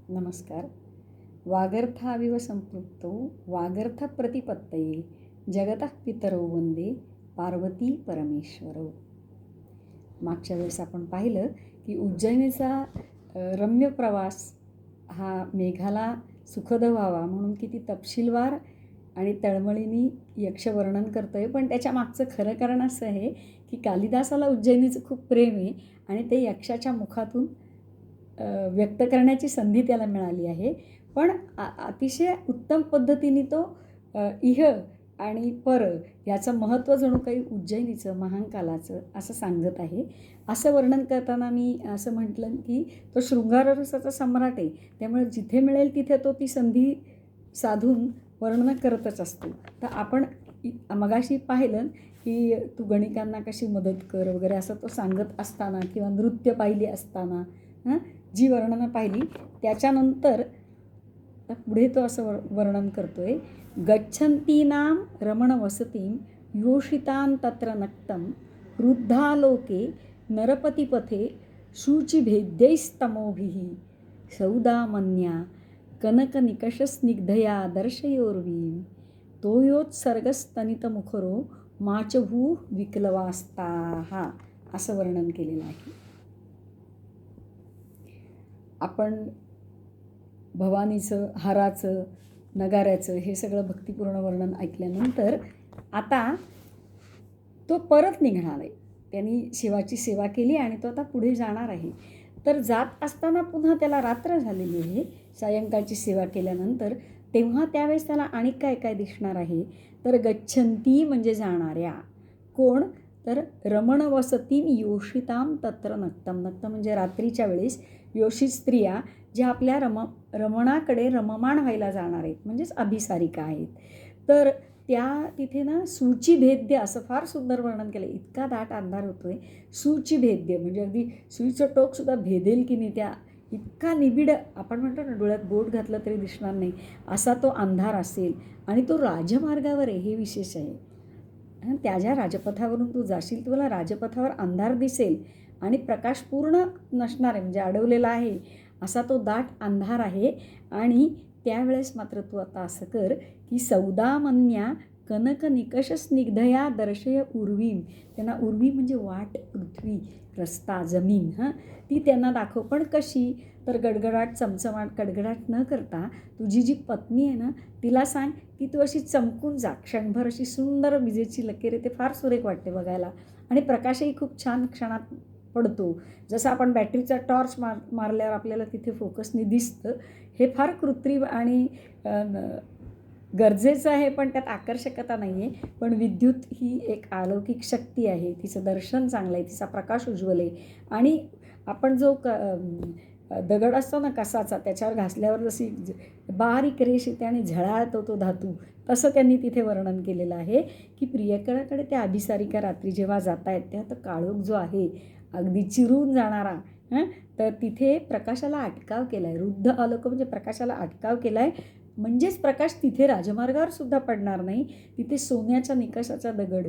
नमस्कार. वागर्थाविव संपृक्तौ वागर्थप्रतिपत्तये जगतः पितरौ वंदे पार्वती परमेश्वरौ. मागच्या वेळेस आपण पाहिलं की उज्जैनीचा रम्य प्रवास हा मेघाला सुखद व्हावा म्हणून किती तपशीलवार आणि तळमळीने यक्षवर्णन करतो आहे. पण त्याच्या मागचं खरं कारण असं आहे की कालिदासाला उज्जैनीचं खूप प्रेम आहे आणि ते यक्षाच्या मुखातून व्यक्त करण्याची संधी त्याला मिळाली आहे. पण अतिशय उत्तम पद्धतीने तो इह आणि पर याचं महत्त्व जणू काही उज्जैनीचं महाकालाचं असं सांगत आहे. असं वर्णन करताना मी असं म्हटलं की तो शृंगाररसाचा सम्राट आहे, त्यामुळे जिथे मिळेल तिथे तो ती संधी साधून वर्णन करतच असतो. तर आपण मगाशी पाहिलं की तू गणिकांना कशी मदत कर वगैरे असं तो सांगत असताना किंवा नृत्य पाहिली असताना जी वर्णनं पाहिली त्याच्यानंतर पुढे तो असं वर्णन करतोय. गच्छन्तीनां रमणवसतीं योषितां तत्र नक्तं वृद्धालोके नरपतिपथे शुचिभेद्यैस्तमोभिः सौदामन्या कनकनिकषस्निग्धया दर्शयोर्वीं तोयोत्सर्गस्तनितमुखरो माचभूः विक्लवास्ताः असं वर्णन केलेलं आहे. आपण भवानीचं, हाराचं, नगाऱ्याचं हे सगळं भक्तिपूर्ण वर्णन ऐकल्यानंतर आता तो परत निघणार आहे. त्यांनी शिवाची सेवा केली आणि तो आता पुढे जाणार आहे. तर जात असताना पुन्हा त्याला रात्र झालेली आहे सायंकाळची सेवा केल्यानंतर. तेव्हा त्यावेळेस त्याला आणि काय काय दिसणार आहे तर गच्छन्ती म्हणजे जाणाऱ्या. कोण तर रमणवसतीं योषितां तत्र नक्तं. नक्तं म्हणजे रात्रीच्या वेळेस योषित स्त्रिया ज्या आपल्या रमणाकडे रममाण व्हायला जाणार आहेत म्हणजेच अभिसारिका आहेत. तर त्या तिथे ना सूचिभेद्य असं फार सुंदर वर्णन केलं. इतका दाट अंधार होतो आहे. सूचिभेद्य म्हणजे अगदी सुईचं टोकसुद्धा भेदेल की नाही त्या इतका निबिड, आपण म्हणतो ना डोळ्यात बोट घातलं तरी दिसणार नाही असा तो अंधार असेल. आणि तो राजमार्गावर आहे हे विशेष आहे. त्या ज्या राजपथावरून तू जाशील तुला राजपथावर अंधार दिसेल आणि प्रकाश पूर्ण नसणार आहे म्हणजे अडवलेला आहे असा तो दाट अंधार आहे. आणि त्यावेळेस मात्र तू आता असं कर की सौदामन्या कनक निकष स्निग्धया दर्शय उर्वीम. त्यांना उर्वी म्हणजे वाट, पृथ्वी, रस्ता, जमीन ती त्यांना दाखव. पण कशी तर गडगडाट चमचमाट कडगडाट न करता तुझी जी पत्नी आहे ना तिला सांग की तू अशी चमकून जा क्षणभर. अशी सुंदर विजेची लकीर आहे, ते फार सुरेख वाटते बघायला आणि प्रकाशही खूप छान क्षणात पडतो. जसं आपण बॅटरीचा टॉर्च मारल्यावर आपल्याला तिथे फोकसने दिसतं. हे फार कृत्रिम आणि गरजेचं आहे पण त्यात आकर्षकता नाही आहे. पण विद्युत ही एक अलौकिक शक्ती आहे, तिचं दर्शन चांगलं आहे, तिचा प्रकाश उज्ज्वल आहे. आणि आपण जो दगड असतो ना कसाचा त्याच्यावर घासल्यावर जशी बारीक रेष येते आणि झळाळतो तो धातू, तसं त्यांनी तिथे वर्णन केलेलं आहे की प्रियकराकडे त्या अभिसारिका रात्री जेव्हा जात आहेत त्या तर काळोख जो आहे अगदी चिरून जाणारा तर तिथे प्रकाशाला अटकाव केला आहे. रुद्ध आलोक म्हणजे प्रकाशाला अटकाव केला आहे. म्हणजेच प्रकाश तिथे राजमार्गावर सुद्धा पडणार नाही. तिथे सोन्याच्या निकषाचा दगड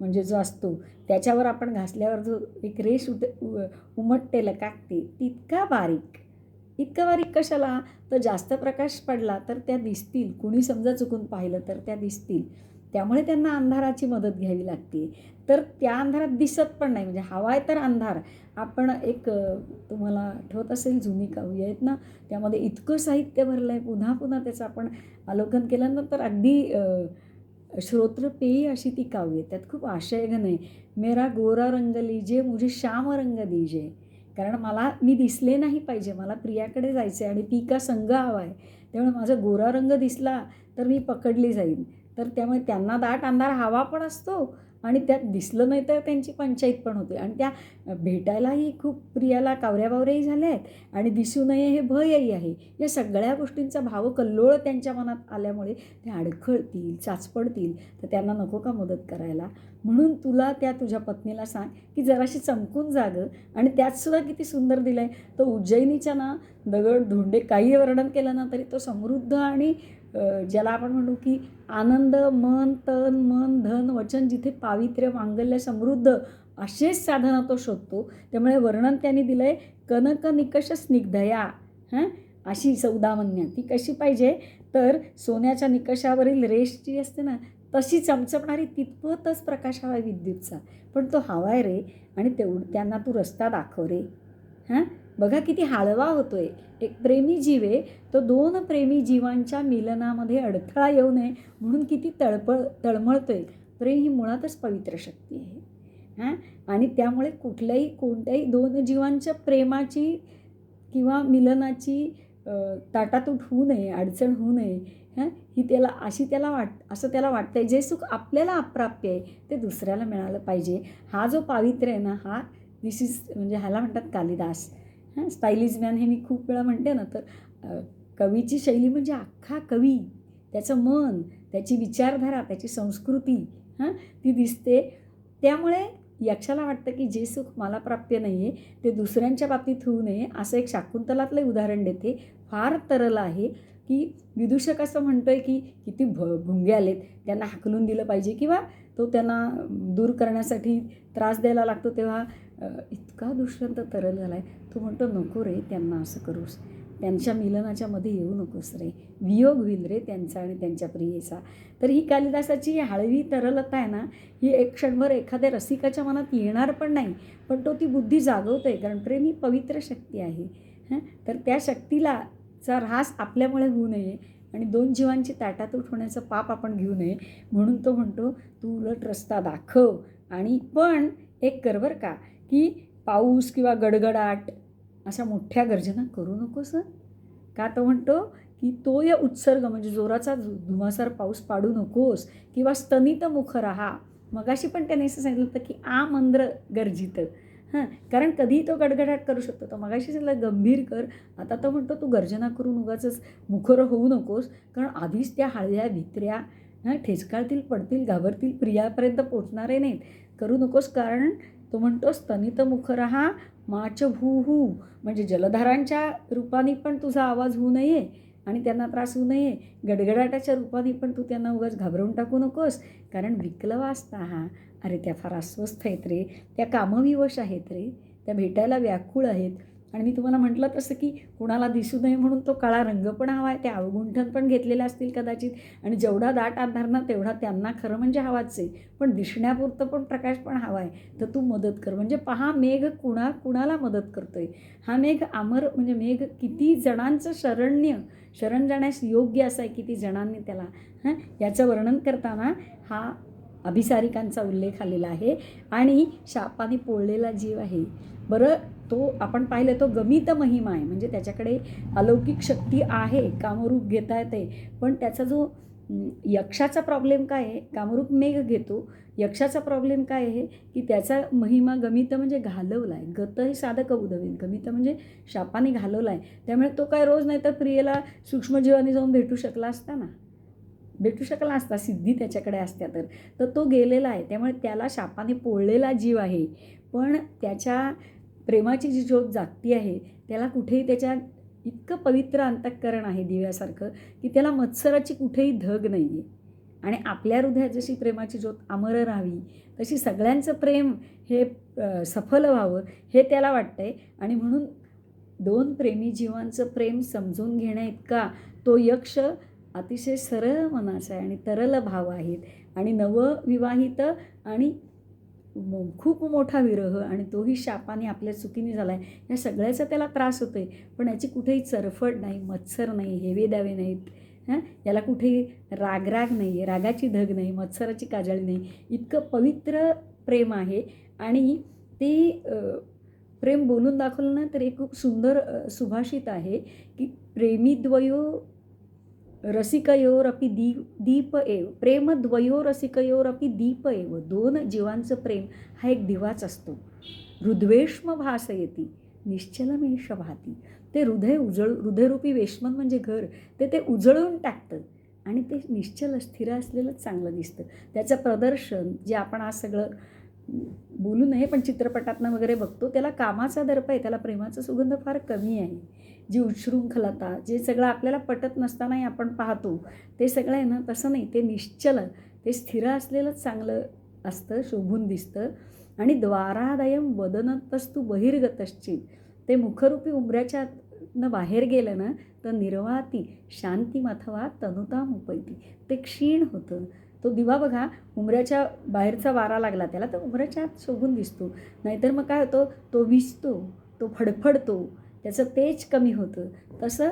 म्हणजे जो असतो त्याच्यावर आपण घासल्यावर जो एक रेष उमटते लकाकते तितका बारीक. इतका बारीक कशाला तर जास्त प्रकाश पडला तर त्या दिसतील. कुणी समजा चुकून पाहिलं तर त्या दिसतील. त्यामुळे त्यांना अंधाराची मदत घ्यावी लागते. तर त्या अंधारात दिसत पण नाही म्हणजे हवा आहे तर अंधार. आपण एक तुम्हाला आठवत असेल जुनी काव्य आहेत ना त्यामध्ये इतकं साहित्य भरलं आहे. पुन्हा पुन्हा त्याचं आपण अवलोकन केल्यानंतर अगदी श्रोत्रपेयी अशी ती काव्य. त्यात खूप आशयघन आहे. मेरा गोरा रंग लीजे मुझे श्याम रंग दीजे. कारण मी दिसले नाही पाहिजे, मला प्रियाकडे जायचं आहे आणि ती का संग हवा आहे. त्यामुळे माझा गोरा रंग दिसला तर मी पकडली जाईन. तर त्यामुळे त्यांना दाट अंधार हवा पण असतो आणि त्यात दिसलं नाही तर त्यांची पंचायत पण होते. आणि त्या भेटायलाही खूप प्रियाला कावऱ्याबावऱ्याही झाल्या आहेत आणि दिसू नये हे भयही आहे. या सगळ्या गोष्टींचा भावकल्लोळ त्यांच्या मनात आल्यामुळे ते अडखळतील, चाचपडतील. तर त्यांना नको का मदत करायला. म्हणून तुला त्या तुझ्या पत्नीला सांग की जराशी चमकून जागं. आणि त्यातसुद्धा किती सुंदर दिलं आहे. तो उज्जैनीच्या ना दगड धोंडे काही वर्णन केलं ना तरी तो समृद्ध आणि ज्याला आपण म्हणू की आनंद, मन, तन, मन, धन, वचन जिथे पावित्र्य, मांगल्य, समृद्ध असेच साधना तो शोधतो. त्यामुळे वर्णन त्यांनी दिलं आहे कनक निकष स्निग्धया अशी सौदामन्या ती कशी पाहिजे तर सोन्याच्या निकषावरील रेष जी असते ना तशी चमचमणारी तितपतच प्रकाश हवा आहे विद्युतचा. पण तो हवा आहे रे आणि त्यांना तू रस्ता दाखव रे. हां, बघा किती हळवा होतोय. एक प्रेमी जीव आहे तो दोन प्रेमी जीवांच्या मिलनामध्ये अडथळा येऊ नये म्हणून किती तळमळतोय. प्रेम ही मुळातच पवित्र शक्ती आहे. हां, आणि त्यामुळे कोणत्याही दोन जीवांच्या प्रेमाची किंवा मिलनाची ताटातूट होऊ नये, अडचण होऊ नये. हां, ही असं त्याला वाटतंय जे सुख आपल्याला अप्राप्य आहे ते दुसऱ्याला मिळालं पाहिजे. हा जो पावित्र्य आहे ना हा म्हणजे ह्याला म्हणतात कालिदास. हां, स्टायलिश मॅन हे मी खूप वेळा म्हणते ना तर कवीची शैली म्हणजे अख्खा कवी, त्याचं मन, त्याची विचारधारा, त्याची संस्कृती हां ती दिसते. त्यामुळे यक्षाला वाटतं की जे सुख मला प्राप्य नाही आहे ते दुसऱ्यांच्या बाबतीत होऊ नये. असं एक शाकुंतलातलं उदाहरण देते, फार तरल आहे की विदूषक असं म्हणतो आहे की किती भुंगे आलेत त्यांना हाकलून दिलं पाहिजे किंवा तो त्यांना दूर करण्यासाठी त्रास द्यायला लागतो तेव्हा इतका दुष्यंत तरल झाला आहे. तो म्हणतो नको रे त्यांना असं करूस, त्यांच्या मिलनाच्या मध्ये येऊ नकोस रे, वियोग होईल रे त्यांचा आणि त्यांच्या प्रियेचा. तर ही कालिदासाची हळवी तरलता आहे ना ही एक क्षणभर एखाद्या रसिकाच्या मनात येणार पण नाही, पण तो ती बुद्धी जागवतोय कारण प्रेम ही पवित्र शक्ती आहे. हां, तर त्या शक्तीला चा ऱ्हास आपल्यामुळे होऊ नये आणि दोन जीवांची ताटातूट होण्याचं पाप आपण घेऊ नये म्हणून तो म्हणतो तू उलट रस्ता दाखव. आणि पण एक कर बरं का की पाऊस किंवा गडगडाट अशा मोठ्या गर्जना करू नकोस. का तो म्हणतो की तो या उत्सर्ग म्हणजे जोराचा धुमासार पाऊस पाडू नकोस किंवा स्तनित मुख राहा. मगाशी पण त्याने असं सांगितलं होतं की आमंद्र गर्जित. हां, कारण कधीही तो गडगडाट करू शकतो. तर मगाशी सांगितलं गंभीर कर, आता तो म्हणतो तू गर्जना करून उगाचच मुखर होऊ नकोस कारण आधीच त्या हळव्या भित्र्या ठेचकाळतील, पडतील, घाबरतील, प्रियापर्यंत पोचणारे नाहीत, करू नकोस. कारण तो म्हणतो स्तनित मुख राहा माच भूहू म्हणजे जलधारांच्या रूपाने पण तुझा आवाज होऊ नये आणि त्यांना त्रास होऊ नये, गडगडाटाच्या रूपाने पण तू त्यांना उगाच घाबरवून टाकू नकोस. कारण विकलवा असता हा, अरे त्या फार अस्वस्थ आहेत रे, त्या कामविवश आहेत रे, त्या भेटायला व्याकुळ आहेत. आणि मी तुम्हाला म्हटलं तसं की कुणाला दिसू नये म्हणून तो काळा रंग पण हवा आहे, ते अवगुंठन पण घेतलेले असतील कदाचित आणि जेवढा दाट अंधार ना तेवढा त्यांना खरं म्हणजे हवाच आहे, पण दिसण्यापुरतं पण प्रकाश पण हवा आहे. तर तू मदत कर. म्हणजे पहा मेघ कुणाला मदत करतोय. हा मेघ अमर म्हणजे मेघ किती जणांचं शरण जाण्यास योग्य असं आहे, किती जणांनी त्याला याचं वर्णन करताना हा अभिसारिकांचा उल्लेख आलेला आहे. आणि शापाने पोळलेला जीव आहे बरं तो आपण पाहिलं तो गमित महिमा आहे म्हणजे त्याच्याकडे अलौकिक शक्ती आहे, कामरूप घेता येते. पण त्याचा जो यक्षाचा प्रॉब्लेम काय आहे, कामरूप मेघ घेतो, यक्षाचा प्रॉब्लेम काय आहे की त्याचा महिमा गमित म्हणजे घालवला आहे. गत हे साधं कबुधवीन, गमित म्हणजे शापाने घालवला आहे. त्यामुळे तो काय रोज नाही तर प्रियेला सूक्ष्मजीवानी जाऊन भेटू शकला असता, सिद्धी त्याच्याकडे असत्या तर तो गेलेला आहे. त्यामुळे त्याला शापाने पोळलेला जीव आहे. पण त्याच्या प्रेमाची जी ज्योत जागती आहे त्याला कुठेही त्याच्या इतकं पवित्र अंतःकरण आहे दिव्यासारखं की त्याला मत्सराची कुठेही धग नाही आहे. आणि आपल्या हृदयात जशी प्रेमाची ज्योत अमर राहावी तशी सगळ्यांचं प्रेम हे सफल व्हावं हे त्याला वाटतं आहे. आणि म्हणून दोन प्रेमी जीवांचं प्रेम समजून घेण्याइतका तो यक्ष अतिशय सरळ मनाचा आहे आणि तरल भाव आहेत. आणि नवविवाहित आणि खूप मोठा विरह आणि तोही शापाने आपल्या चुकीने झाला आहे, या सगळ्याचा त्याला त्रास होतो आहे. पण याची कुठेही चरफड नाही, मत्सर नाही, हेवे दावे नाहीत. याला कुठेही राग नाही आहे, रागाची धग नाही, मत्सराची काजळी नाही. इतकं पवित्र प्रेम आहे. आणि ते प्रेम बोलून दाखवलं ना तर एक खूप सुंदर सुभाषित आहे की प्रेमीद्वयो रसिकयोरपि दीप एव, प्रेमद्वयो रसिकयोरपि दीप एव. दोन जीवांचं प्रेम हा एक दिवाच असतो. हृद्वेष्म भासयती निश्चलमेष भाती. ते हृदयरूपी वेश्मन म्हणजे घर, ते उजळून टाकतं आणि ते निश्चल स्थिर असलेलं चांगलं दिसतं. त्याचं प्रदर्शन जे आपण आज सगळं बोलू नये पण चित्रपटातनं वगैरे बघतो त्याला कामाचा दर्प आहे, त्याला प्रेमाचा सुगंध फार कमी आहे. जी उच्छृंखलता जे सगळं आपल्याला पटत नसतानाही आपण पाहतो ते सगळं आहे ना तसं नाही, ते निश्चल, ते स्थिर असलेलं चांगलं असतं, शोभून दिसतं. आणि द्वारादयम वदनतस्तु बहिर्गतश्चित, ते मुखरूपी उंबऱ्याच्या त्याच्यातनं बाहेर गेलं ना तर निर्वाती शांती अथवा तनुताम उपैती. ते क्षीण होतं. तो दिवा बघा, उंबऱ्याच्या बाहेरचा वारा लागला त्याला तर उंबऱ्याच्या आत शोभून दिसतो. नाहीतर मग काय होतं, तो विझतो, तो फडफडतो, त्याचं तेज कमी होतं. तसं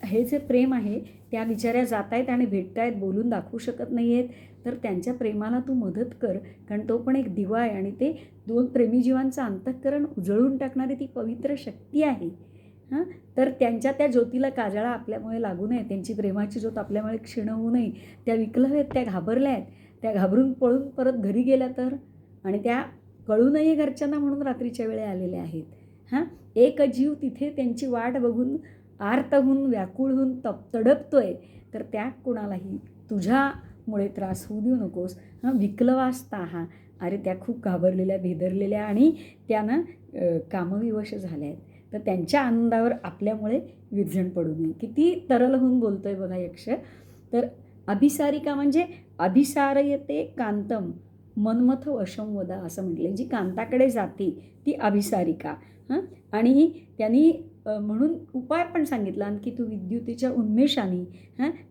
हे जे प्रेम आहे, त्या बिचाऱ्या जात आहेत आणि भेटत आहेत, बोलून दाखवू शकत नाही आहेत, तर त्यांच्या प्रेमाला तू मदत कर. कारण तो पण एक दिवा आहे आणि ते दोन प्रेमी जीवांचं अंतःकरण उजळून टाकणारी ती पवित्र शक्ती आहे. हां, तर त्यांच्या त्या ज्योतीला काजळा आपल्यामुळे लागू नये, त्यांची प्रेमाची ज्योत आपल्यामुळे क्षीण होऊ नये. त्या विकल आहेत, त्या घाबरल्या आहेत, त्या घाबरून पळून परत घरी गेल्या तर, आणि त्या कळू नये घरच्यांना म्हणून रात्रीच्या वेळे आलेल्या आहेत. हां, एक जीव तिथे त्यांची वाट बघून आर्त होऊन व्याकुळ होऊन तडपतोय, तर त्या कुणालाही तुझ्यामुळे त्रास होऊ देऊ नकोस. हां, विकलवास्ता हा, अरे त्या खूप घाबरलेल्या, भेदरलेल्या आणि त्यानं कामविवश झाल्या आहेत. तर त्यांच्या आनंदावर आपल्यामुळे विरजण पडू नये. किती तरल होऊन बोलतोय बघा यक्ष. तर अभिसारिका म्हणजे अभिसारयते कांतम मनमथ वशं वदा असं म्हटलं. जी कांताकडे जाते ती अभिसारिका. हां, आणि त्यांनी म्हणून उपाय पण सांगितला की तू विद्युतीच्या उन्मेषाने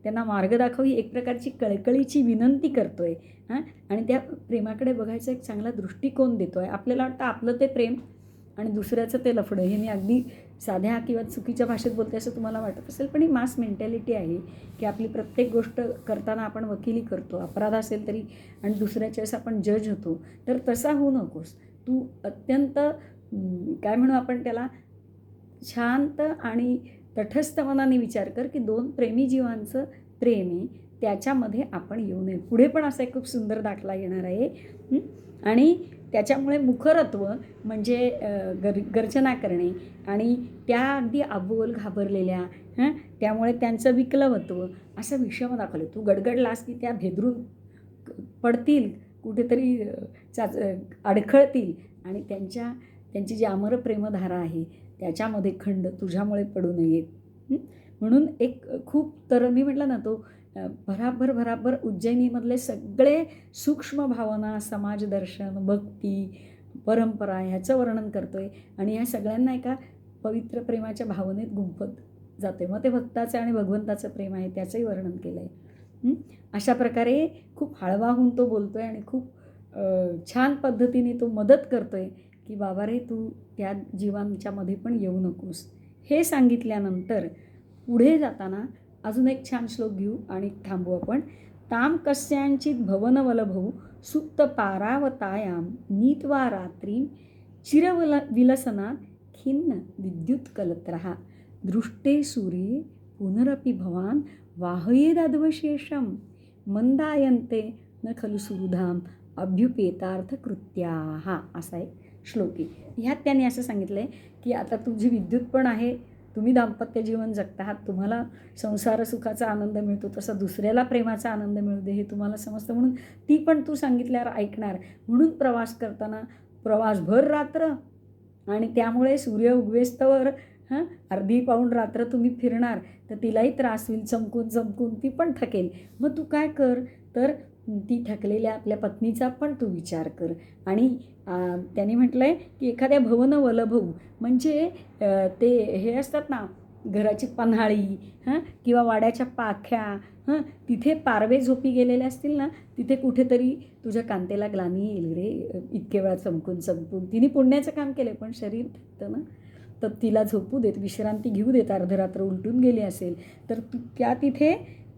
त्यांना मार्ग दाखव, ही एक प्रकारची कळकळीची विनंती करतोय. हां, आणि त्या प्रेमाकडे बघायचा एक चांगला दृष्टिकोन देतोय. आपल्याला वाटतं आपलं ते प्रेम आणि दुसऱ्याचं ते लफडं. हे मी अगदी साध्या किंवा चुकीच्या भाषेत बोलते असं तुम्हाला वाटत असेल, पण ही मास मेंटॅलिटी आहे की आपली प्रत्येक गोष्ट करताना आपण वकिली करतो, अपराध असेल तरी, आणि दुसऱ्याच्या वेळेस आपण जज होतो. तर तसा होऊ नकोस. तू अत्यंत काय म्हणू आपण त्याला, शांत आणि तटस्थ मनाने विचार कर की दोन प्रेमी जीवांचं प्रेम आहे, त्याच्यामध्ये आपण येऊ नये. पुढे पण असा एक खूप सुंदर दाखला येणार आहे. आणि त्याच्यामुळे मुखरत्व म्हणजे गर्जना करणे, आणि त्या अगदी अबोल घाबरलेल्या, त्यामुळे त्यांचं विकलवत्व असं विषम दाखवलं. तू गडगडलास की त्या भेदरून पडतील, कुठेतरी अडखळतील, आणि त्यांची जी अमर प्रेमधारा आहे त्याच्यामध्ये खंड तुझ्यामुळे पडू नयेत. म्हणून एक खूप, तर मी म्हटलं ना, तो भराभर उज्जैनीमधले सगळे सूक्ष्म भावना, समाजदर्शन, भक्ती, परंपरा ह्याचं वर्णन करतोय, आणि ह्या सगळ्यांना एका पवित्र प्रेमाच्या भावनेत गुंफत जाते. मग ते भक्ताचं आणि भगवंताचं प्रेम आहे त्याचंही वर्णन केलं आहे. अशा प्रकारे खूप हळवा होऊन तो बोलतोय आणि खूप छान पद्धतीने तो मदत करतोय की बाबा रे, तू त्या जीवांच्यामध्ये पण येऊ नकोस. हे सांगितल्यानंतर पुढे जाताना अजून एक छान श्लोक घेऊ आणि थांबू आपण. ताम कस्यांचित भवनवलभौ सुप्त पारावतायाम नीत्वा रात्री विलसना खिन्न विद्युत कलत्रहा दृष्टे सूर्ये पुनरपि भवान वाहयेदध्वशेषम मंदायन्ते न खलु सुरुधाम अभ्युपेतार्थ कृत्याहा. असा एक श्लोक आहे. ह्यात त्यांनी असं सांगितलं आहे की आता तुझी विद्युत पण आहे, तुम्ही दाम्पत्य जीवन जगत आहात, तुम्हाला संसार सुखाचा आनंद मिळतो, तसा दुसऱ्याला प्रेमाचा आनंद मिळू दे हे तुम्हाला समजतं, म्हणून ती पण तू सांगितल्यावर ऐकणार. म्हणून प्रवास करताना प्रवासभर रात्र, आणि त्यामुळे सूर्य उगवेस्तवर अर्धी पाऊण रात्र तुम्ही फिरणार, तर तिलाही त्रास होईल, चमकून ती पण थकेल. मग तू काय कर, तर ती थकलेल्या आपल्या पत्नीचा पण तू विचार कर. आणि त्यांनी म्हटलं आहे की एखाद्या भवन वलभौ म्हणजे ते हे असतात ना, घराची पन्हाळी किंवा वाड्याच्या पाख्या, तिथे पारवे झोपी गेलेले असतील ना, तिथे कुठेतरी तुझ्या कांतेला ग्लानी येईल रे, इतके वेळा चमकून. तिने पुण्याचं काम केलं पण शरीर थकतं ना, तर तिला झोपू देत, विश्रांती घेऊ देत. अर्धरात्र उलटून गेली असेल तर तू त्या तिथे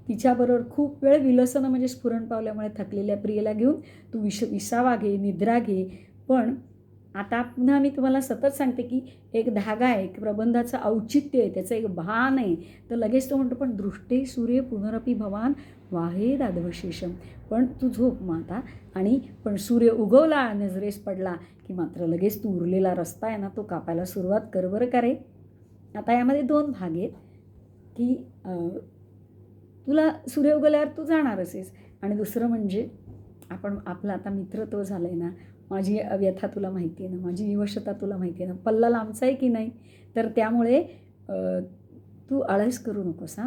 तिच्याबरोबर खूप वेळ विलसनं म्हणजे स्फुरण पावल्यामुळे थकलेल्या प्रियेला घेऊन तू विसावा घे, निद्रा घे. पण आता पुन्हा मी तुम्हाला सतत सांगते की एक धागा आहे, एक प्रबंधाचं औचित्य आहे, त्याचं एक भान आहे. तर लगेच तो म्हणतो पण दृष्टे सूर्य पुनरपि भवान वाहेद अध्वशेषम. पण तू झोप माता, आणि पण सूर्य उगवला, नजरेस पडला की मात्र लगेच तू उरलेला रस्ता आहे ना तो कापायला सुरुवात कर बरं का रे. आता यामध्ये दोन भाग आहेत की तुला सूर्य उगवल्यावर तू जाणारच आहेस, आणि दुसरं म्हणजे आपला आता मित्रत्व झालं आहे ना, माझी व्यथा तुला माहिती आहे ना, माझी विवशता तुला माहिती आहे ना, पल्ला लांबचा आहे की नाही, तर त्यामुळे तू आळस करू नकोस.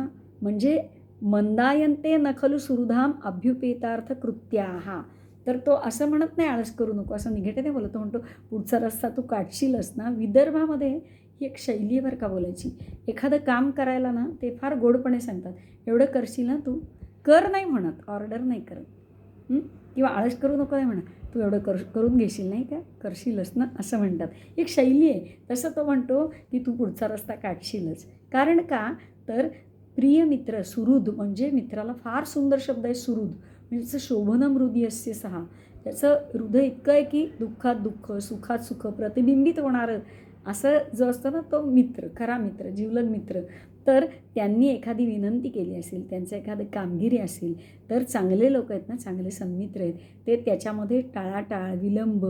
म्हणजे मंदायन्ते न खलु सुरुधाम अभ्युपेतार्थ कृत्याहा. तर तो असं म्हणत नाही आळस करू नको, असं निगेटिव्ह बोलतो, म्हणतो पुढचा रस्ता तू काढशीलच ना. विदर्भामध्ये ही एक शैली आहे बरं का बोलायची. एखादं काम करायला ना ते फार गोडपणे सांगतात, एवढं करशील ना तू, कर नाही म्हणत, ऑर्डर नाही करत. किंवा आळस करू नको नाही म्हणत, तू एवढं करून घेशील नाही का, करशीलच ना, असं म्हणतात. एक शैली आहे. तसं तो म्हणतो की तू पुढचा रस्ता काढशीलच. कारण का, तर प्रिय मित्र, सुहृद म्हणजे मित्राला फार सुंदर शब्द आहे सुहृद. म्हणजे त्याचं शोभनम हृदयस्य सहा, त्याचं हृदय इतकं आहे की दुःखात दुःख, सुखात सुख प्रतिबिंबित होणारं असं जो असतं ना, तो मित्र, खरा मित्र, जिवलग मित्र. तर त्यांनी एखादी विनंती केली असेल, त्यांचं एखादं कामगिरी असेल, तर चांगले लोक आहेत ना, चांगले सन्मित्र आहेत, ते त्याच्यामध्ये टाळाटाळ, विलंब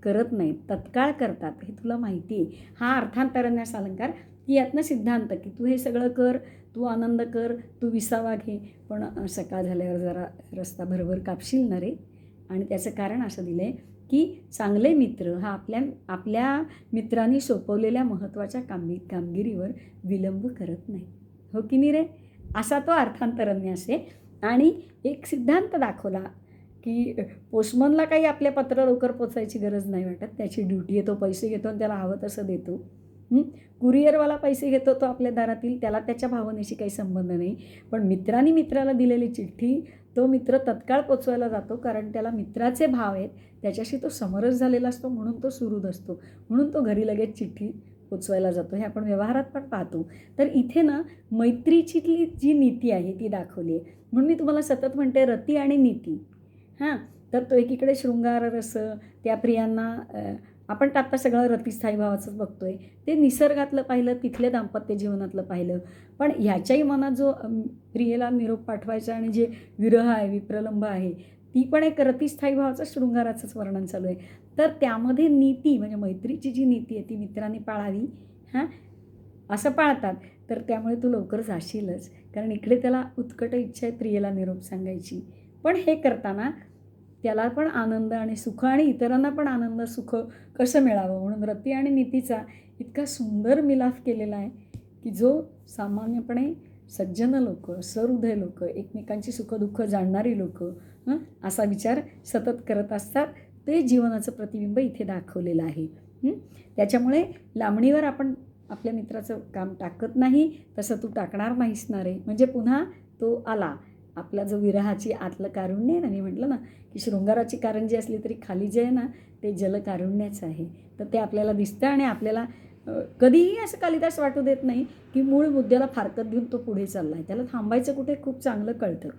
करत नाहीत, तत्काळ करतात. हे तुला माहिती आहे. हा अर्थांतरन्यास अलंकार, की यातनं सिद्धांत की तू हे सगळं कर, तू आनंद कर, तू विसावा घे, पण सकाळ झाल्यावर जरा रस्ता भरभर कापशील ना रे. आणि त्याचं कारण असं दिलं आहे की चांगले मित्र हा आपल्या मित्रांनी सोपवलेल्या महत्त्वाच्या कामगिरीवर विलंब करत नाही. हो की नाही रे. असा तो अर्थांतरन्यास आहे. आणि एक सिद्धांत दाखवला की पोस्टमनला काही आपल्या पत्र लवकर पोचायची गरज नाही वाटत, त्याची ड्युटी आहे, तो पैसे घेतो आणि त्याला हवं तसं देतो. कुरिअरवाला पैसे घेतो तो आपल्या दारातील, त्याला त्याच्या भावनेशी काही संबंध नाही. पण मित्रांनी मित्राला दिलेली चिठ्ठी तो मित्र तत्काळ पोचवायला जातो, कारण त्याला मित्राचे भाव आहेत, त्याच्याशी तो समरस झालेला असतो, म्हणून तो सुहृद असतो, म्हणून तो घरी लगेच चिठ्ठी पोचवायला जातो. हे आपण व्यवहारात पण पाहतो. तर इथे ना मैत्रीची जी नीती आहे ती दाखवली आहे. म्हणून मी तुम्हाला सतत म्हणते रती आणि नीती. तर तो एकीकडे शृंगार रस, त्या प्रियांना आपण तर आत्ता सगळं रतिस्थायी भावाचंच बघतो आहे, ते निसर्गातलं पाहिलं, तिथल्या दाम्पत्य जीवनातलं पाहिलं. पण ह्याच्याही मनात जो प्रियेला निरोप पाठवायचा आणि जे विरह आहे, विप्रलंब आहे, ती पण एक रतिस्थायी भावाचं शृंगाराचंच वर्णन चालू आहे. तर त्यामध्ये नीती म्हणजे मैत्रीची जी नीती आहे ती मित्रांनी पाळावी. असं पाळतात. तर त्यामुळे तू लवकर जाशीलच, कारण इकडे त्याला उत्कट इच्छा आहे प्रियेला निरोप सांगायची. पण हे करताना त्याला पण आनंद आणि सुख आणि इतरांना पण आनंद सुख कसं मिळावं म्हणून रती आणि नीतीचा इतका सुंदर मिलाफ केलेला आहे की जो सामान्यपणे सज्जन लोक, सहृदय लोक, एकमेकांची सुखदुःख जाणणारी लोक असा विचार सतत करत असतात. ते जीवनाचं प्रतिबिंब इथे दाखवलेलं आहे. त्याच्यामुळे लांबणीवर आपण आपल्या मित्राचं काम टाकत नाही, तसं तू टाकणार नाहीस ना रे. म्हणजे पुन्हा तो आला आपला जो विरहाची आतलं कारुण्य आहे ना, मी म्हटलं ना की शृंगाराची कारंजी असली तरी खाली जे आहे ना ते जलकारुण्याचं आहे. तर ते आपल्याला दिसतं आणि आपल्याला कधीही असं कालिदास वाटू देत नाही की मूळ मुद्द्याला फारकत देऊन तो पुढे चालला आहे. त्याला थांबायचं कुठे खूप चांगलं कळतं.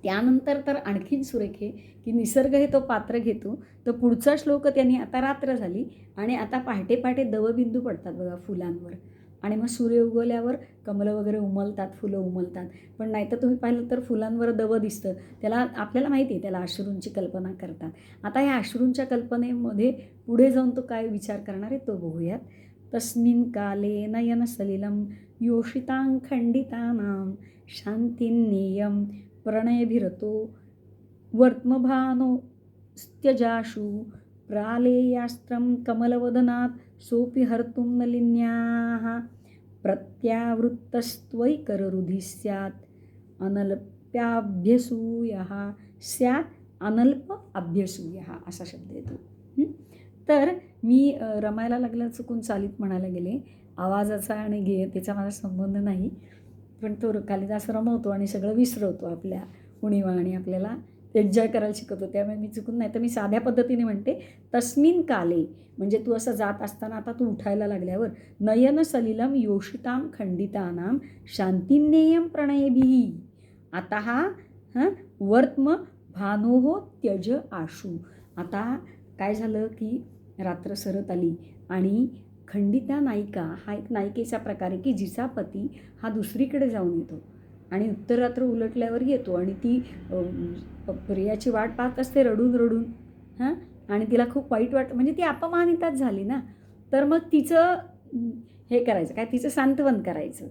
त्यानंतर तर आणखीन सुरेख आहे की निसर्ग हे तो पात्र घेतो. तर पुढचा श्लोक त्यांनी आता रात्र झाली आणि आता पहाटे पहाटे दवबिंदू पडतात बघा फुलांवर, आणि मग सूर्य उगवल्यावर कमलं वगैरे उमलतात, फुलं उमलतात. पण नाहीतर तुम्ही पाहिलं तर फुलांवर दव दिसतं, त्याला आपल्याला माहिती आहे त्याला अश्रूंची कल्पना करतात. आता ह्या अश्रूंच्या कल्पनेमध्ये पुढे जाऊन तो काय विचार करणार आहे तो बघूयात. तस्मिन् काले नयन सलिलं योषितां खंडितानां शांतिन्नेयं प्रणयभिरतो वर्त्मभानो स्त्यजाशु प्रालेयास्त्रं कमलवदनात् सोऽपि हर्तुं नलिन्याः प्रत्यावृत्तस्त्वयि कररुधिः स्यात् अनल्प्याभ्यसूयः स्यात् अनल्प अभ्यसूयः असा शब्द येतो. तर मी रमायला लागल्या चुकून चालीत म्हणायला गेले. आवाजाचा आणि गेयतेचा माझा संबंध नाही, पण तो कालिदास रमवतो आणि सगळं विसरवतो आपल्या उणीवा आणि आपल्याला एन्जॉय करायला शिकवतो. त्यामुळे मी चुकून नाही तर मी साध्या पद्धतीने म्हणते तस्मिन् काले, म्हणजे तू असं जात असताना आता तू उठायला लागल्यावर नयन सलिलम योषितां खंडितानां शांतिन्नेयं प्रणयभिः आता वर्त्म भानोः त्यज आशु. आता काय झालं की रात्र सरत आली आणि खंडिता नायिका हा एक नायिकेचा प्रकार आहे की जिचा पती हा दुसरीकडे जाऊन येतो आणि उत्तरात्र उलटल्यावर येतो आणि ती प्रियाची वाट पाहत असते रडून रडून आणि तिला खूप वाईट म्हणजे ती अपमानिताच झाली ना. तर मग तिचं हे करायचं काय, तिचं सांत्वन करायचं.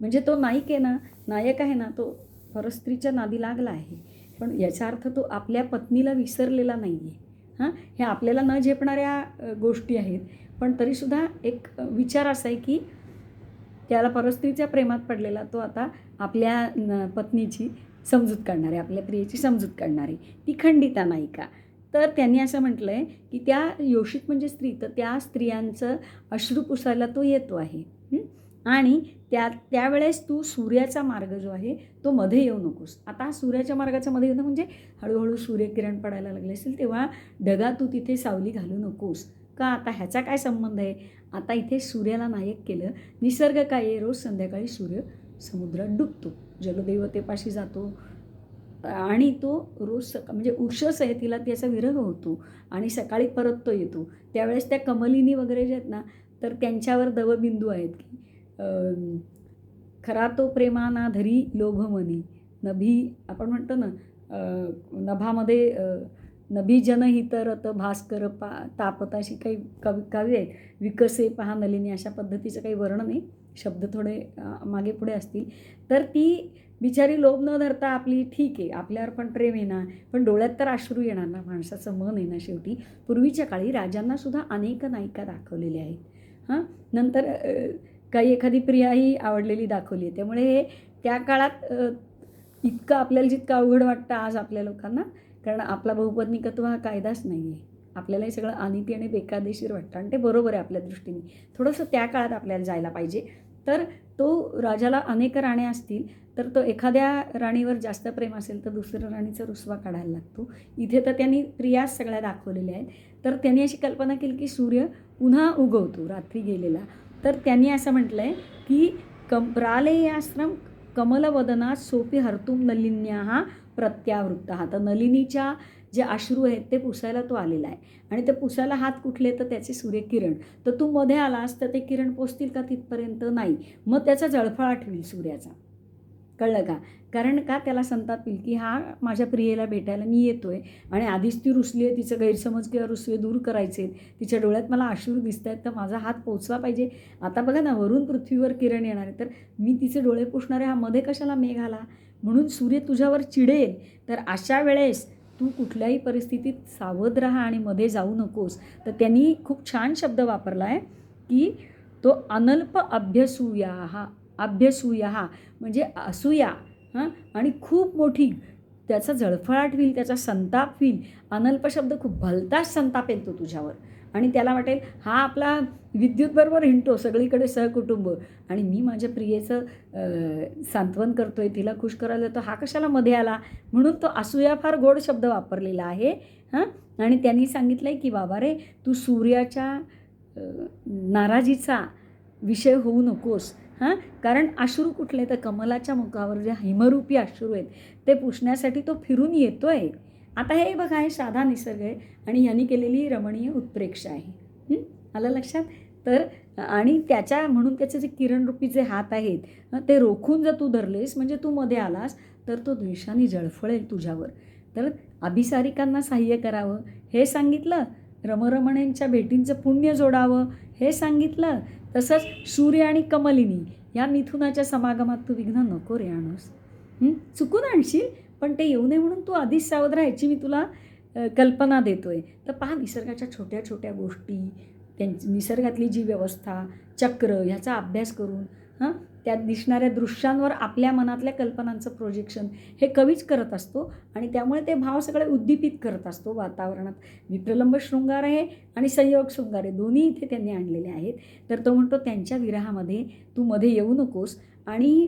म्हणजे तो नायक आहे ना तो परस्त्रीच्या नादी लागला आहे, पण याचा अर्थ तो आपल्या पत्नीला विसरलेला नाही आहे. ह्या आपल्याला न झेपणाऱ्या गोष्टी आहेत, पण तरीसुद्धा एक विचार असा आहे की त्याला परस्त्रीच्या प्रेमात पडलेला तो आता आपल्या पत्नीची समजूत काढणारे, आपल्या प्रियेची समजूत काढणारी ती खंडिता नायिका. तर त्यांनी असं म्हटलं आहे की त्या योषित म्हणजे स्त्री, तर त्या स्त्रियांचं अश्रू पुसायला तो येतो आहे. आणि त्यावेळेस तू सूर्याचा मार्ग जो आहे तो मध्ये येऊ नकोस. आता सूर्याच्या मार्गाचा मध्ये येणं म्हणजे हळूहळू सूर्यकिरण पडायला लागले असेल तेव्हा ढगात तू तिथे सावली घालू नकोस. का? आता ह्याचा काय संबंध आहे? आता इथे सूर्याला नायक केलं. निसर्ग काय आहे? रोज संध्याकाळी सूर्य समुद्रात डुबतो, जलदेवतेपाशी जातो आणि तो रोज म्हणजे उषस आहे तिला त्याचा विरह होतो आणि सकाळी परत तो येतो. त्यावेळेस त्या कमलिनी वगैरे जे आहेत ना, तर त्यांच्यावर दवबिंदू आहेत की खरा तो प्रेमाना धरी लोभमनी नभी, आपण म्हणतो ना नभामध्ये नभी जनहितरत भास्कर तापताशी काही काव्य आहेत. विकसे पहा नलिनी, अशा पद्धतीचं काही वर्णन आहे, शब्द थोडे मागे पुढे असतील. तर ती बिचारी लोभ न धरता आपली, ठीक आहे आपल्यावर पण प्रेम आहे ना, पण डोळ्यात तर अश्रू येणार ना, माणसाचं मन आहे ना शेवटी. पूर्वीच्या काळी राजांनासुद्धा अनेक नायिका दाखवलेल्या आहेत. नंतर काही एखादी प्रियाही आवडलेली दाखवली आहे. त्यामुळे त्या काळात इतकं आपल्याला जितकं अवघड वाटतं आज आपल्या लोकांना, कारण आपला बहुपत्निकत्व हा कायदाच नाही आहे. आपल्याला हे सगळं अनिती आणि बेकायदेशीर वाटतं आणि ते बरोबर आहे आपल्या दृष्टीने. थोडंसं त्या काळात आपल्याला जायला पाहिजे. तर तो राजाला अनेक राण्या असतील तर तो एखाद्या राणीवर जास्त प्रेम असेल तर दुसऱ्या राणीचा रुसवा काढायला लागतो. इथे तर त्यांनी प्रियाच सगळ्या दाखवलेल्या आहेत. तर त्यांनी अशी कल्पना केली की सूर्य पुन्हा उगवतो रात्री गेलेला. तर त्यांनी असं म्हटलं आहे की प्रालेयाश्रम कमलवदनात सोपी हर्तुम नलिन्या प्रत्यावृत्त. तर नलिनीच्या जे अश्रू आहेत ते पुसायला तो आलेला आहे आणि ते पुसायला हात कुठले तर त्याचे सूर्यकिरण. तर तू मध्ये आलास तर ते किरण पोचतील का तिथपर्यंत? नाही. मग त्याचा जळफळाट होईल सूर्याचा. कळलं का? कारण का त्याला संताप येईल की हा माझ्या प्रियेला भेटायला मी येतोय आणि आधीच ती रुसली आहे, तिचं गैरसमज किंवा रुसवे दूर करायचे, तिच्या डोळ्यात मला अश्रू दिसत आहेत, तर माझा हात पोचला पाहिजे. आता बघा ना, वरून पृथ्वीवर किरण येणार आहे तर मी तिचे डोळे पुसणारे, हा मध्ये कशाला मेघ आला? म्हणून सूर्य तुझ्यावर चिडेल. तर अशा वेळेस तू कुठल्याही परिस्थितीत सावध राहा आणि मध्ये जाऊ नकोस. तर त्यांनी खूप छान शब्द वापरला आहे की तो अनल्प अभ्यसूया म्हणजे असूया आणि खूप मोठी त्याचा जळफळाट होईल, त्याचा संताप होईल. अनल्प शब्द खूप भलताच संताप येतो तुझ्यावर आणि त्याला वाटेल हा आपला विद्युतबरोबर हिंडतो सगळीकडे सहकुटुंब आणि मी माझ्या प्रियेचं सांत्वन करतोय, तिला खुश करायला येतो, हा कशाला मध्ये आला? म्हणून तो असूया फार गोड शब्द वापरलेला आहे. आणि त्यांनी सांगितलं आहे की बाबा रे, तू सूर्याच्या नाराजीचा विषय होऊ नकोस. कारण अश्रू कुठले तर कमलाच्या मुखावर जे हिमरूपी अश्रू आहेत ते पुसण्यासाठी तो फिरून येतो आहे. आता हे बघा, हे साधा निसर्ग आहे आणि ह्यांनी केलेली रमणीय उत्प्रेक्षा आहे. आलं लक्षात? तर आणि त्याच्या म्हणून त्याचे जे किरणरूपी जे हात आहेत ते रोखून जर तू धरलेस म्हणजे तू मध्ये आलास तर तो द्वेषाने जळफळेल तुझ्यावर. तर अभिसारिकांना साह्य करावं हे सांगितलं, रमरमणींच्या भेटींचं पुण्य जोडावं हे सांगितलं. तसंच सूर्य आणि कमलिनी या मिथुनाच्या समागमात तू विघ्न नको रे आणूस. चुकून आणशील पण ते येऊ नये म्हणून तू आधीच सावध राहायची मी तुला कल्पना देतोय. तर पहा, निसर्गाच्या छोट्या छोट्या गोष्टी, निसर्गातली जी व्यवस्था चक्र ह्याचा अभ्यास करून त्यात दिसणाऱ्या दृश्यांवर आपल्या मनातल्या कल्पनांचं प्रोजेक्शन हे कवीच करत असतो आणि त्यामुळे ते भाव सगळे उद्दीपित करत असतो वातावरणात. विप्रलंब शृंगार आहे आणि संयोग शृंगार आहे, दोन्ही इथे त्यांनी आणलेले आहेत. तर तो म्हणतो त्यांच्या विरहामध्ये तू मध्ये येऊ नकोस. आणि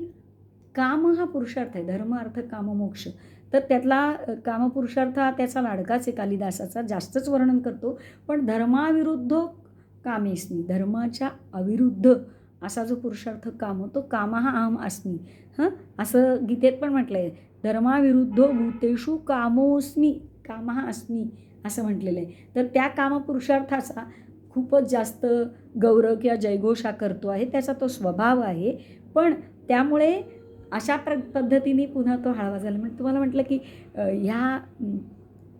काम हा पुरुषार्थ आहे, धर्म अर्थ काम मोक्ष. तर त्यातला कामपुरुषार्थ हा त्याचा लाडकाच आहे, कालिदासाचा जास्तच वर्णन करतो. पण धर्माविरुद्ध कामेस्मी, धर्माच्या अविरुद्ध असा जो पुरुषार्थ काम, तो कामा हा अहम अस्मी. असं गीतेत पण म्हटलं आहे, धर्माविरुद्ध भूतेषु कामोस्मी, कामा अस्मी असं म्हटलेलं आहे. तर त्या कामपुरुषार्थाचा खूपच जास्त गौरव किंवा जयघोष हा करतो आहे, त्याचा तो स्वभाव आहे. पण त्यामुळे अशा पद्धतीने पुन्हा तो हळवा झाला. म्हणजे तुम्हाला म्हटलं की ह्या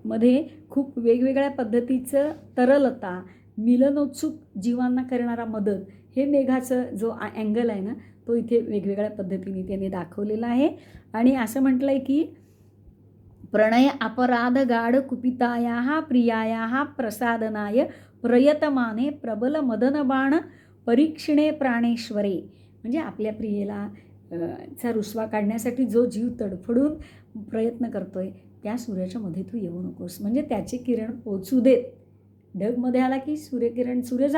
मध्ये खूप वेगवेगळ्या पद्धतीचं तरलता, मिलनोत्सुक जीवांना करणारा मदत, हे मेघाचं जो अँगल आहे ना तो इथे वेगवेगळ्या पद्धतीने त्याने दाखवलेला आहे. आणि असं म्हटलं आहे की प्रणय अपराध गाढ कुपिताया प्रियाया प्रसादनाय प्रयतमाने प्रबल मदनबाण परीक्षिणे प्राणेश्वरे. म्हणजे आपल्या प्रियेला चा रुसवा काढण्यासाठी जो जीव तडफडून प्रयत्न करतोय त्या सूर्याच्या मध्ये तू येऊ नकोस. म्हणजे त्याचे किरण पोचू देत. ढगमध्ये आला की सूर्य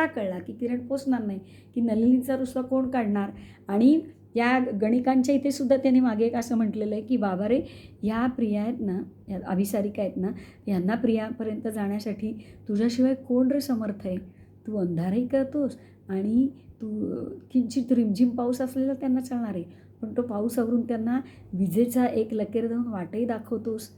कळला की किरण पोचणार नाही, की नलिनीचा रुसवा कोण काढणार. आणि या गणिकांच्या इथे सुद्धा त्यांनी मागे एक असं म्हटलेलं आहे की बाबा रे, ह्या प्रिया आहेत ना, ह्या अभिसारिका आहेत ना, यांना प्रियापर्यंत जाण्यासाठी तुझ्याशिवाय कोण रे समर्थ आहे. तू अंधारही करतोस आणि तू किंचित रिमझिम पाऊस असलेला त्यांना चालणार आहे, पण तो पाऊस आवरून त्यांना विजेचा एक लकेर देऊन वाटही दाखवतोस.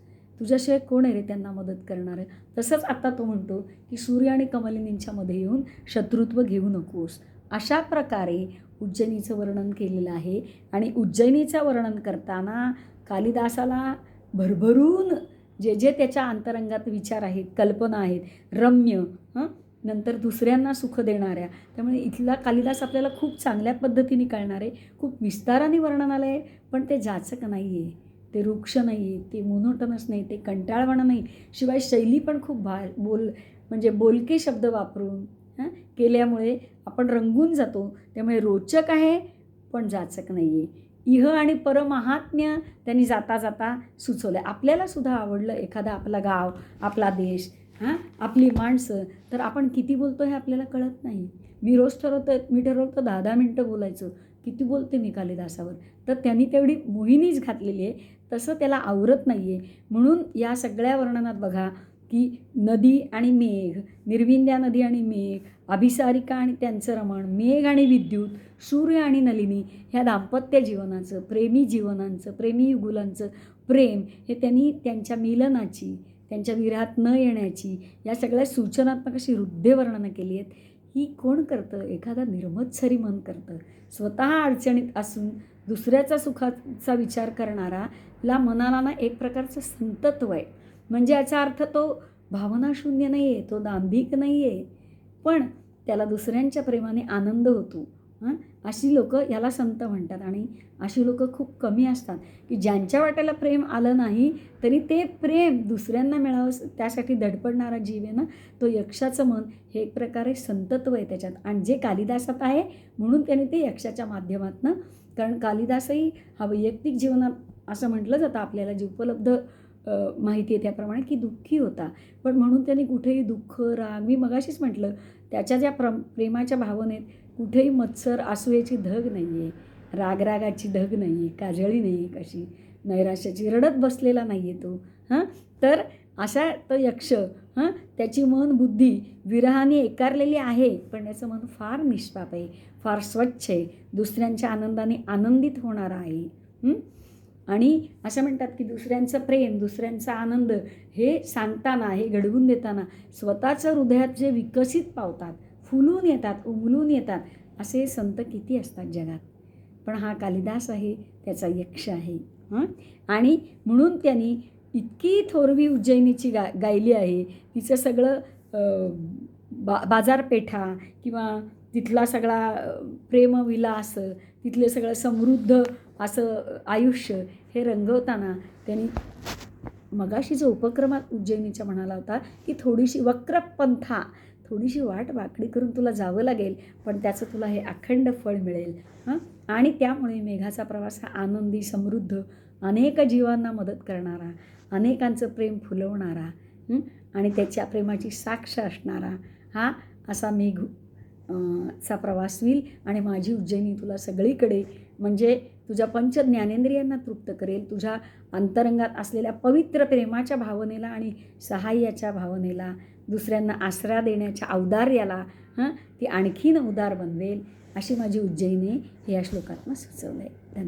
तुझ्याशिवाय कोण आहे रे त्यांना मदत करणार आहे. तसंच आता तो म्हणतो की सूर्य आणि कमलिनींच्यामध्ये येऊन शत्रुत्व घेऊ नकोस. अशा प्रकारे उज्जैनीचं वर्णन केलेलं आहे. आणि उज्जैनीचं वर्णन करताना कालिदासाला भरभरून जे त्याच्या अंतरंगात विचार आहेत, कल्पना आहेत, रम्य, नंतर दुसऱ्यांना सुख देणाऱ्या, त्यामुळे इथला कालिदास आपल्याला खूप चांगल्या पद्धतीने कळणार आहे. खूप विस्ताराने वर्णन आलं आहे, पण ते जाचक नाही आहे, ते रुक्ष नाही आहे, ते मोनोटनस नाही, ते कंटाळवाणं नाही. शिवाय शैली पण खूप म्हणजे बोलके शब्द वापरून केल्यामुळे आपण रंगून जातो. त्यामुळे रोचक आहे पण जाचक नाही आहे. इह आणि परमहात्म्य त्यांनी जाता जाता सुचवलं. आपल्याला सुद्धा आवडलं एखादा आपला गाव, आपला देश, आपली माणसं, तर आपण किती बोलतो हे आपल्याला कळत नाही. मी ठरवतो 10-10 मिनटं बोलायचं. किती बोलते मी कालिदासावर, तर त्यांनी तेवढी मोहिनीच घातलेली आहे. तसं त्याला आवरत नाही आहे. म्हणून या सगळ्या वर्णनात बघा की नदी आणि मेघ, निर्विंद्या नदी आणि मेघ, अभिसारिका आणि त्यांचं रमण, मेघ आणि विद्युत, सूर्य आणि नलिनी, ह्या दाम्पत्य जीवनाचं, प्रेमी जीवनांचं, प्रेमी युगुलांचं प्रेम हे त्यांनी त्यांच्या मिलनाची, त्यांच्या विरहात न येण्याची, या सगळ्या सूचनात्मक अशी हृदयवर्णनं केली आहेत. ही कोण करतं? एखादा निर्मत्सरी मन करतं. स्वतः अडचणीत असून दुसऱ्याचा सुखाचा विचार करणाराला मनाला ना एक प्रकारचं संतत्व आहे. म्हणजे याचा अर्थ तो भावनाशून्य नाही आहे, तो दांभिक नाही आहे, पण त्याला दुसऱ्यांच्या प्रेमाने आनंद होतो. अशी लोकं याला संत म्हणतात. आणि अशी लोकं खूप कमी असतात की ज्यांच्या वाट्याला प्रेम आलं नाही तरी ते प्रेम दुसऱ्यांना मिळावं त्यासाठी धडपडणारा जीव आहे ना, तो यक्षाचं मन हे एक प्रकारे संतत्व आहे त्याच्यात. आणि जे कालिदासात आहे म्हणून त्याने ते यक्षाच्या माध्यमातून, कारण कालिदासही हा वैयक्तिक जीवनात असं म्हटलं जातं आपल्याला, जे उपलब्ध माहिती आहे त्याप्रमाणे, की दुःखी होता. पण म्हणून त्यांनी कुठेही दुःख, राग, मी मगाशीच म्हटलं त्याच्या ज्या प्रेमाच्या भावनेत कुठेही मत्सर, असूयेची धग नाही आहे, रागरागाची धग नाही आहे, काजळी नाही आहे, कशी नैराश्याची रडत बसलेला नाही आहे तो. तर अशा तो यक्ष, त्याची मन बुद्धी विरहाने एकारलेली आहे, पण त्याचं मन फार निष्पाप आहे, फार स्वच्छ आहे, दुसऱ्यांच्या आनंदाने आनंदित होणारा आहे. आणि असं म्हणतात की दुसऱ्यांचं प्रेम, दुसऱ्यांचा आनंद हे सांगताना, हे घडवून देताना स्वतःचं हृदयात जे विकसित पावतात, फुलून येतात, उमलून येतात, असे संत किती असतात जगात. पण हा कालिदास आहे, त्याचा यक्ष आहे. आणि म्हणून त्यांनी इतकी थोरवी उज्जैनीची गायली आहे. तिचं सगळं बाजारपेठा किंवा तिथला सगळा प्रेमविलास, तिथले सगळं समृद्ध असं आयुष्य हे रंगवताना त्यांनी मगाशी जो उपक्रमात उज्जैनीच्या म्हणाला होता की थोडीशी वक्रपंथा, थोडीशी वाट वाकडी करून तुला जावं लागेल, पण त्याचं तुला हे अखंड फळ मिळेल. आणि त्यामुळे मेघाचा प्रवास हा आनंदी, समृद्ध, अनेक जीवांना मदत करणारा, अनेकांचं प्रेम फुलवणारा आणि त्याच्या प्रेमाची साक्ष असणारा हा असा चा प्रवास होईल. आणि माझी उज्जैनी तुला सगळीकडे म्हणजे तुझ्या पंच ज्ञानेंद्रियांना तृप्त करेल, तुझ्या अंतरंगात असलेल्या पवित्र प्रेमाच्या भावनेला आणि सहाय्याच्या भावनेला, दुसऱ्यांना आसरा देण्याच्या औदार्याला ती आणखीन उदार बनवेल, अशी माझी उज्जैनी हे या श्लोकातनं सुचवलं आहे. धन्यवाद.